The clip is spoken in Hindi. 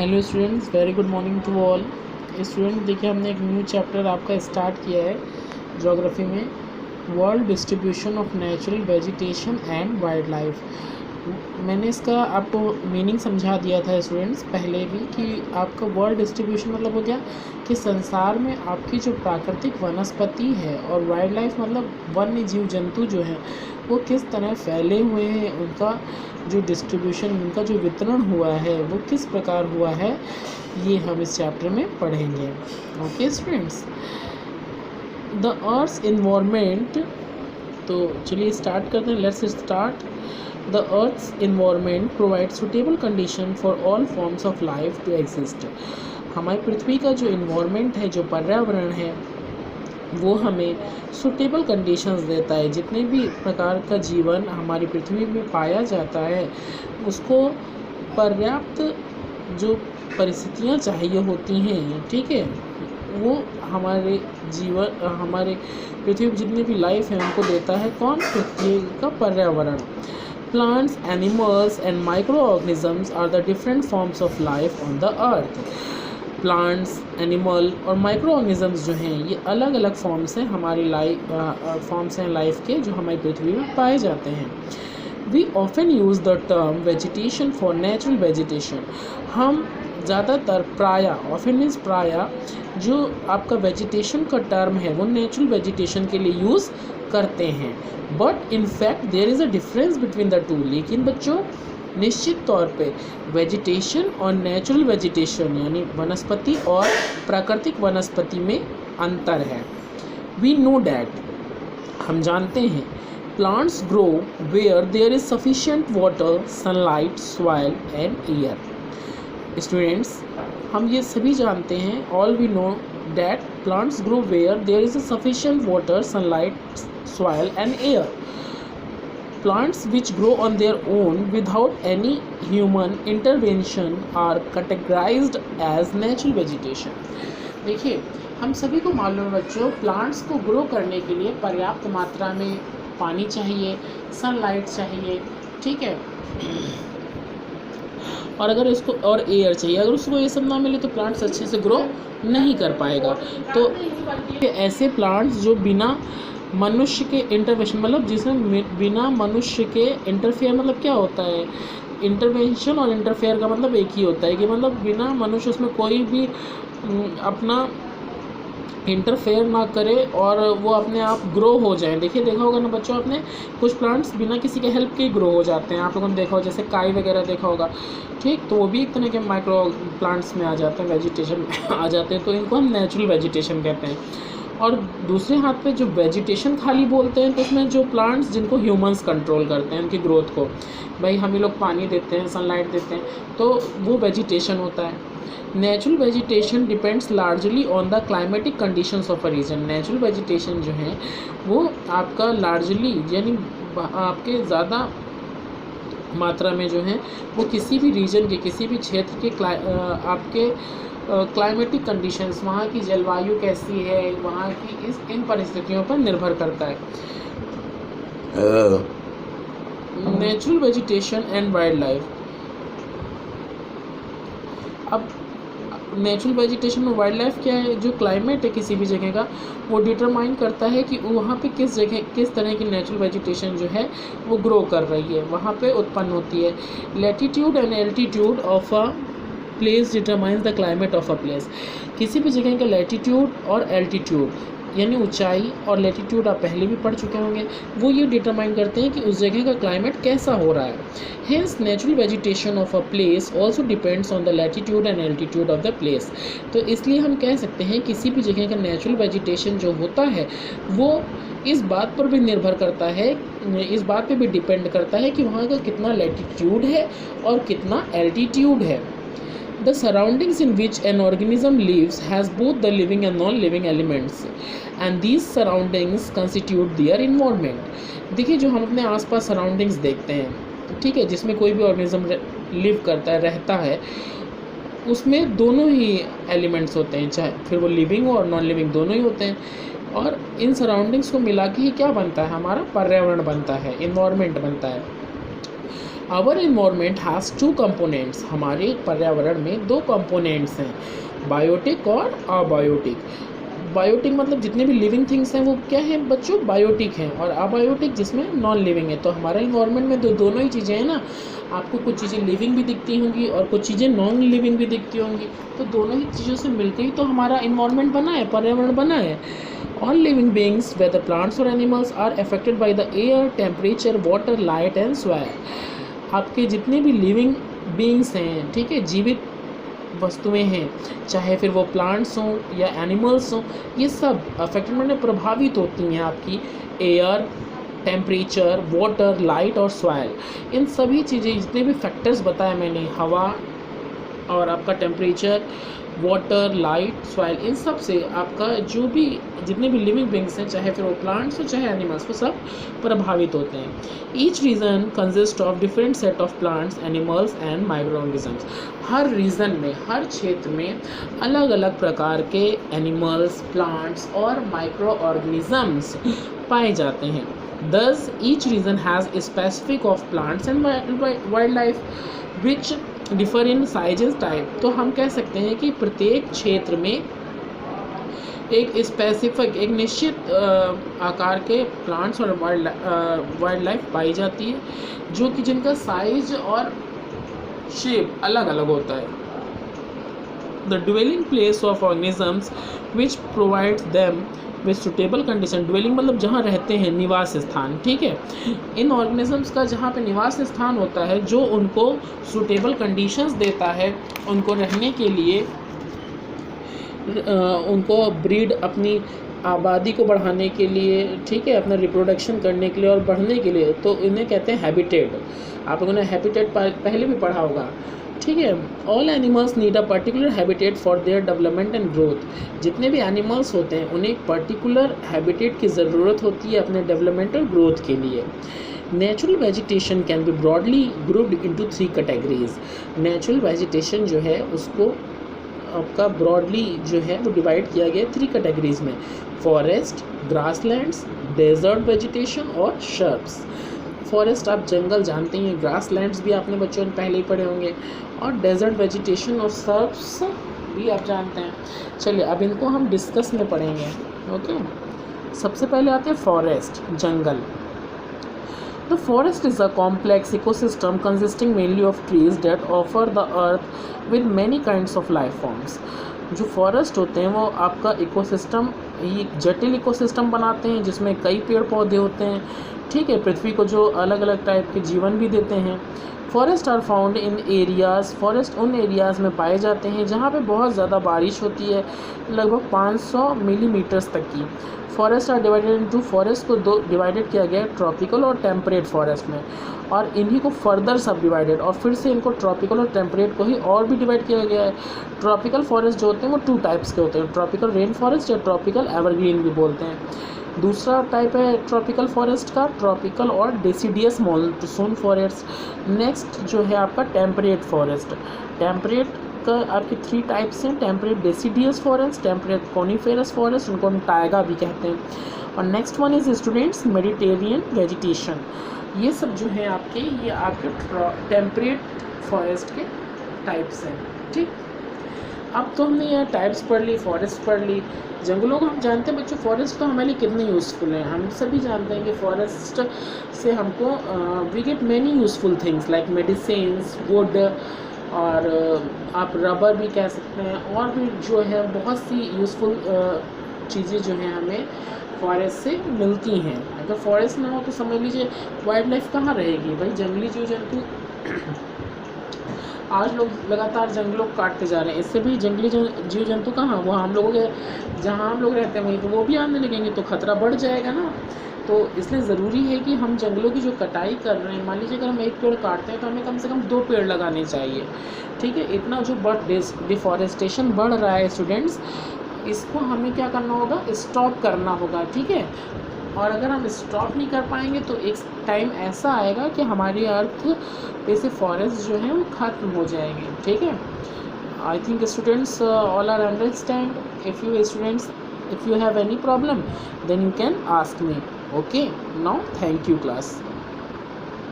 Hello students, very good morning to all. Student देखिए, हमने एक न्यू चैप्टर आपका स्टार्ट किया है ज्योग्राफी में, world distribution of natural vegetation and wild life. मैंने इसका आपको मीनिंग समझा दिया था स्टूडेंट्स पहले भी कि आपका वर्ल्ड डिस्ट्रीब्यूशन मतलब हो गया कि संसार में आपकी जो प्राकृतिक वनस्पति है और वाइल्ड लाइफ मतलब वन्य जीव जंतु जो हैं वो किस तरह फैले हुए हैं, उनका जो डिस्ट्रीब्यूशन, उनका जो वितरण हुआ है वो किस प्रकार हुआ है, ये हम इस चैप्टर में पढ़ेंगे। Okay students, the earth environment. तो चलिए स्टार्ट करते हैं, let's start. The earth environment provide suitable condition for all forms of life to exist. हमारी पृथ्वी का जो इन्वायरमेंट है, जो पर्यावरण है, वो हमें सुटेबल कंडीशंस देता है। जितने भी प्रकार का जीवन हमारी पृथ्वी में पाया जाता है उसको पर्याप्त जो परिस्थितियाँ चाहिए होती हैं, ठीक है, वो हमारे जीवन, हमारे पृथ्वी पर जितनी भी लाइफ है उनको देता है। कौन? पृथ्वी का पर्यावरण। Plants, animals and microorganisms are the different forms of life on the earth. Plants, animal और माइक्रो ऑर्गेनिजम्स जो हैं ये अलग अलग फॉर्म्स हैं, हमारी फॉर्म्स हैं लाइफ के, जो हमारी पृथ्वी में पाए जाते हैं। We often use the term vegetation for natural vegetation. हम ज़्यादातर ऑफन मीन्स जो आपका वेजिटेशन का टर्म है वो नेचुरल वेजिटेशन के लिए यूज़ करते हैं। But in fact there is a difference between the two. लेकिन बच्चों निश्चित तौर पे वेजिटेशन और नेचुरल वेजिटेशन यानी वनस्पति और प्राकृतिक वनस्पति में अंतर है। वी नो डैट, हम जानते हैं, plants grow where there is sufficient water, sunlight, soil and air. Students, हम ये सभी जानते हैं, all we know that plants grow where there is sufficient water, sunlight, soil and air. Plants which grow on their own without any human intervention are categorized as natural vegetation. देखिए, हम सभी को मालूम है बच्चों, प्लांट्स को ग्रो करने के लिए पर्याप्त मात्रा में पानी चाहिए, सनलाइट चाहिए, ठीक है, और अगर इसको और एयर चाहिए। अगर उसको ये सब ना मिले तो प्लांट्स अच्छे से ग्रो नहीं कर पाएगा। तो ऐसे प्लांट्स जो बिना मनुष्य के इंटरवेंशन, मतलब जिसमें बिना मनुष्य के इंटरफेयर, मतलब क्या होता है इंटरवेंशन और इंटरफेयर का मतलब एक ही होता है कि मतलब बिना मनुष्य उसमें कोई भी अपना इंटरफेयर ना करे और वो अपने आप ग्रो हो जाए। देखा होगा ना बच्चों आपने, कुछ प्लांट्स बिना किसी के हेल्प के ग्रो हो जाते हैं। आप लोगों ने देखा हो, जैसे काई वगैरह देखा होगा, ठीक, तो वो भी एक तरह के माइक्रो प्लांट्स में आ जाते हैं, वेजिटेशन में आ जाते हैं, तो इनको हम नेचुरल वेजिटेशन कहते हैं। और दूसरे हाथ पे जो वेजिटेशन खाली बोलते हैं तो उसमें जो प्लांट्स जिनको ह्यूमंस कंट्रोल करते हैं उनकी ग्रोथ को, भाई हम ही लोग पानी देते हैं, सनलाइट देते हैं, तो वो वेजिटेशन होता है। Natural vegetation depends largely on the climatic conditions of a region. Natural vegetation जो है वो आपका लार्जली यानी आपके ज़्यादा मात्रा में जो है वो किसी भी रीजन के, किसी भी क्षेत्र के आपके क्लाइमेटिक कंडीशंस, वहाँ की जलवायु कैसी है, वहाँ की इन परिस्थितियों पर निर्भर करता है। Natural vegetation and wild life. अब नेचुरल वेजिटेशन और वाइल्ड लाइफ क्या है? जो क्लाइमेट है किसी भी जगह का वो डिटरमाइन करता है कि वहाँ पे किस जगह किस तरह की नेचुरल वेजिटेशन जो है वो ग्रो कर रही है, वहाँ पे उत्पन्न होती है। Latitude and altitude of a place determines the climate of a place. किसी भी जगह का लैटिट्यूड और एल्टीट्यूड यानी ऊंचाई और लैटिट्यूड आप पहले भी पढ़ चुके होंगे, वो ये डिटरमाइन करते हैं कि उस जगह का क्लाइमेट कैसा हो रहा है। Hence natural vegetation of a place also depends on the latitude and altitude of the place. तो इसलिए हम कह सकते हैं किसी भी जगह का नेचुरल वेजिटेशन जो होता है वो इस बात पर भी निर्भर करता है, इस बात पर भी डिपेंड करता है कि वहाँ का कितना लैटिट्यूड है और कितना एल्टीट्यूड है। The surroundings in which an organism lives has both the living and non-living elements, and these surroundings constitute their environment. देखिए, जो हम अपने आसपास सराउंडिंग्स देखते हैं, ठीक है, जिसमें कोई भी ऑर्गेनिज्म लिव करता है, रहता है, उसमें दोनों ही एलिमेंट्स होते हैं, चाहे फिर वो लिविंग हो और नॉन लिविंग, दोनों ही होते हैं। और इन सराउंडिंग्स को मिला के ही क्या बनता है? हमारा पर्यावरण बनता है, इन्वायरमेंट बनता है। Our environment has two components, हमारे पर्यावरण में दो कंपोनेंट्स हैं, बायोटिक और अबायोटिक। बायोटिक मतलब जितने भी लिविंग थिंग्स हैं वो क्या है बच्चों, बायोटिक हैं, और अबायोटिक जिसमें नॉन लिविंग है। तो हमारा इन्वायरमेंट में दोनों ही चीज़ें हैं ना, आपको कुछ चीज़ें लिविंग भी दिखती होंगी और कुछ चीज़ें नॉन लिविंग भी दिखती होंगी, तो दोनों ही चीज़ों से मिलकर ही तो हमारा इन्वायरमेंट बना है, पर्यावरण बना है। All living beings whether plants और animals are affected by the air, temperature, water, light and soil. आपके जितने भी लिविंग बींग्स हैं, ठीक है, जीवित वस्तुएं हैं, चाहे फिर वो प्लांट्स हों या एनिमल्स हों, ये सब अफेक्टेड मतलब प्रभावित होती हैं आपकी एयर, टेम्परेचर, वाटर, लाइट और सॉइल। इन सभी चीज़ें जितने भी फैक्टर्स बताए मैंने, हवा और आपका टेम्परेचर, वाटर, लाइट, सॉइल, इन सब से आपका जो भी जितने भी लिविंग बींग्स हैं, चाहे फिर वो प्लांट्स हो चाहे एनिमल्स, वो सब प्रभावित होते हैं। Each region consist of different set of plants, animals and microorganisms. हर रीजन में, हर क्षेत्र में अलग अलग प्रकार के एनिमल्स, प्लांट्स और माइक्रो ऑर्गेनिजम्स पाए जाते हैं। Thus, each region has a specific of plants and wildlife which differ in sizes type। तो हम कह सकते हैं कि प्रत्येक क्षेत्र में एक स्पेसिफिक, एक निश्चित आकार के प्लांट्स और वाइल्ड लाइफ पाई जाती है, जो कि जिनका साइज और शेप अलग अलग होता है। The dwelling place of organisms which provides them with suitable condition. Dwelling मतलब जहाँ रहते हैं, निवास स्थान, ठीक है। इन ऑर्गेनिजम्स का जहाँ पे निवास स्थान होता है, जो उनको सुटेबल कंडीशंस देता है उनको रहने के लिए, उनको ब्रीड, अपनी आबादी को बढ़ाने के लिए, ठीक है, अपना रिप्रोडक्शन करने के लिए और बढ़ने के लिए, तो इन्हें कहते हैं हैबिटेट। आप लोगों ने हैबिटेट पहले भी पढ़ा होगा, ठीक है। All animals need a particular habitat for their development and growth. जितने भी एनिमल्स होते हैं उन्हें एक पर्टिकुलर हैबिटेट की ज़रूरत होती है अपने डेवलपमेंट और ग्रोथ के लिए। Natural vegetation can be broadly grouped into 3 categories. Natural vegetation जो है उसको आपका ब्रॉडली जो है वो डिवाइड किया गया 3 कैटेगरीज में, फॉरेस्ट, ग्रासलैंड्स, डेजर्ट वेजिटेशन और शर्ब्स। फॉरेस्ट आप जंगल जानते हैं, ग्रासलैंड्स भी आपने बच्चों ने पहले ही पढ़े होंगे, और डेजर्ट वेजिटेशन और शर्ब्स भी आप जानते हैं। चलिए अब इनको हम डिस्कस में पढ़ेंगे, ओके। सबसे पहले आते हैं फॉरेस्ट, जंगल। The forest is a complex ecosystem consisting mainly of trees that offer the earth with many kinds of life forms. जो फॉरेस्ट होते हैं वो आपका इकोसिस्टम, ये जटिल इकोसिस्टम बनाते हैं जिसमें कई पेड़ पौधे होते हैं, ठीक है, पृथ्वी को जो अलग अलग टाइप के जीवन भी देते हैं। Forests are found in areas, forest उन एरियाज़ में पाए जाते हैं जहाँ पे बहुत ज़्यादा बारिश होती है, लगभग 500 मिलीमीटर्स तक की। Forests are divided into, forest को दो डिवाइडेड किया गया है, ट्रॉपिकल और टेम्परेट फॉरेस्ट में, और इन्हीं को फर्दर सब डिवाइडेड, और फिर से इनको ट्रॉपिकल और टेम्परेट को ही और भी डिवाइड किया गया है। ट्रॉपिकल फॉरेस्ट जो होते हैं वो 2 टाइप्स के होते हैं, ट्रॉपिकल रेन फॉरेस्ट या ट्रॉपिकल एवरग्रीन भी बोलते हैं। दूसरा टाइप है ट्रॉपिकल फॉरेस्ट का, ट्रॉपिकल और डेसिडियस मॉनसून फॉरेस्ट। नेक्स्ट जो है आपका टेम्परेट फॉरेस्ट। टेम्परेट का आपके 3 टाइप्स हैं, temperate deciduous forest, temperate coniferous forest, उनको हम टाइगा भी कहते हैं, और next one is students Mediterranean vegetation. ये सब जो है आपके, ये आपके टेम्परेट फॉरेस्ट के टाइप्स हैं, ठीक। अब तो हमने यहाँ टाइप्स पढ़ ली, फॉरेस्ट पढ़ ली, जंगलों को हम जानते हैं बच्चों, फॉरेस्ट तो हमारे लिए कितने यूज़फुल हैं। हम सभी जानते हैं कि फॉरेस्ट से हमको we get many useful things like medicines, wood, और आप रबर भी कह सकते हैं, और भी जो है बहुत सी यूज़फुल चीज़ें जो हैं हमें फॉरेस्ट से मिलती हैं। अगर फॉरेस्ट ना हो तो समझ लीजिए वाइल्ड लाइफ कहाँ रहेगी भाई। जंगली जीव जंतु आज लोग लगातार जंगलों को काटते जा रहे हैं, इससे भी जंगली जीव जंतु कहाँ, वो हम लोगों के जहाँ हम लोग रहते हैं वहीं तो वो भी आने लगेंगे, तो खतरा बढ़ जाएगा ना। तो इसलिए ज़रूरी है कि हम जंगलों की जो कटाई कर रहे हैं, मान लीजिए अगर हम 1 पेड़ काटते हैं तो हमें कम से कम 2 पेड़ लगाने चाहिए, ठीक है। इतना जो डिफॉरेस्टेशन बढ़ रहा है स्टूडेंट्स, इसको हमें क्या करना होगा, स्टॉप करना होगा, ठीक है। और अगर हम स्टॉप नहीं कर पाएंगे तो एक टाइम ऐसा आएगा कि हमारी अर्थ पे से फॉरेस्ट जो है वो ख़त्म हो जाएंगे, ठीक है। I think students all are understand. If you students, if you have any problem then you can ask me, okay। Now thank you class।